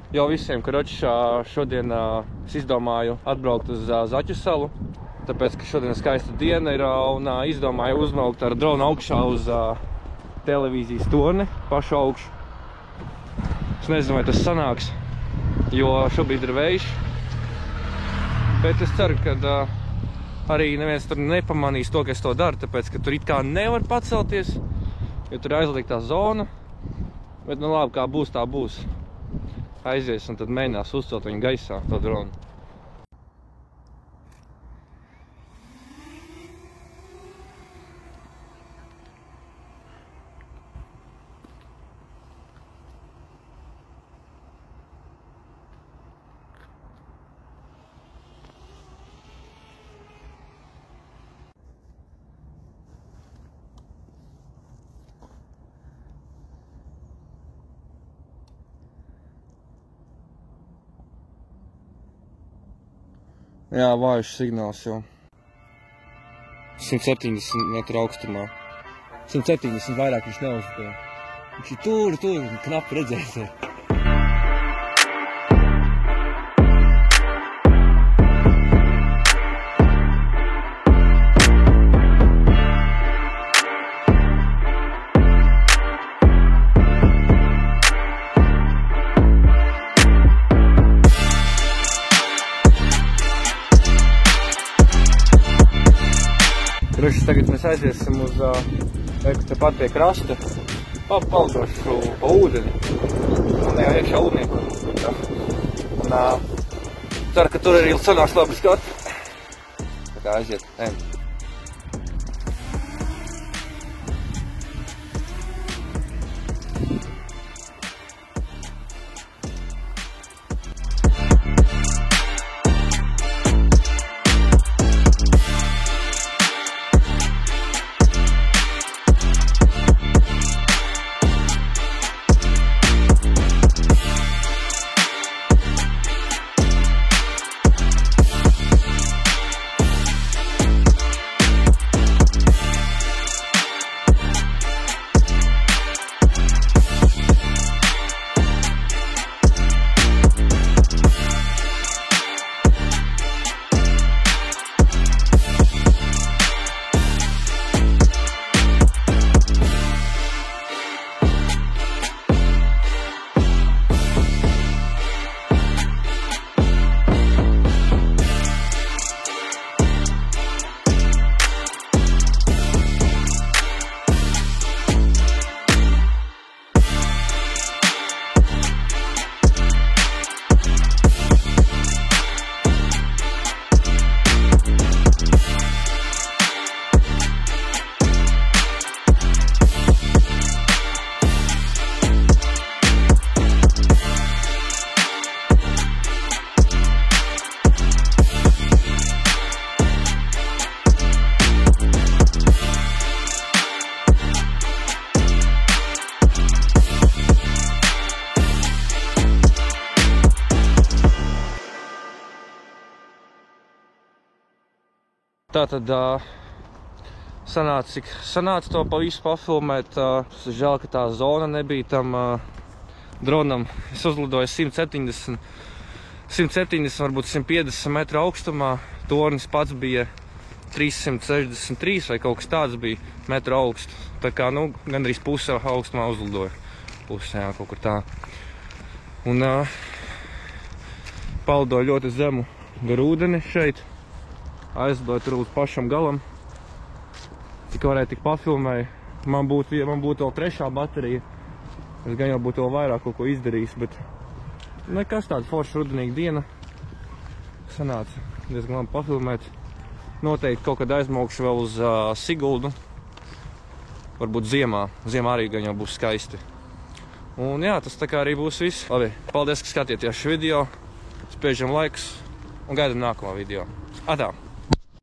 Jau visiem, karoči, šodien es izdomāju atbraukt uz Zaķu salu, tāpēc, ka šodien skaista diena ir un izdomāju uzmaukt ar dronu augšā uz televīzijas torni, pašu augšu. Es nezinu, vai tas sanāks, jo šobrīd ir vējš, bet es ceru, ka arī neviens tur nepamanīs to, ka es to daru, tāpēc, ka tur it kā nevar pacelties, jo tur ir aizliegtā zona, bet nu labi, kā būs, tā būs. Aizies un tad mēģinās uzcelt viņu gaisā, to dronu. Jā, vājš signāls jau. 170 metru augstumā. 170 vairāk viņš neuzspēja. Viņš ir tur, knapi redzēt. Tagad mēs aiziesim uz tepat pie krasta, pavdošu pa ūdeni, un jau iekšā ūdnī. Un ceru, ka tur arī sanāks labi skati. Tā kā aiziet, ejam. Tātad sanāca, cik sanāca to pa visu pafilmēt. Žēl, ka tā zona nebija tam dronam. Es uzlidoju 170, varbūt 150 metru augstumā. Tornis pats bija 363 vai kaut kas tāds bija metru augstu. Tā kā, nu, gandrīz puse augstumā uzlidoju. Puse, jā, kaut kur tā. Un palidoju ļoti zemu gar ūdeni šeit. Aizlidoju tur līdz pašam galam. Cik varēja, tik pafilmēju. Man būtu vēl trešā baterija. Es gan jau būtu vēl vairāk kaut ko izdarījis, bet nekas tāda forša rudenīga diena. Sanāca diezgan labi pafilmēt. Noteikti kaut kad aizmaukšu vēl uz Siguldu. Varbūt ziemā. Ziemā arī gan jau būs skaisti. Un jā, tas tā kā arī būs viss. Labi, paldies, ka skatījāties šo video. Spiežam laikus un gaidam nākamā video. Atā!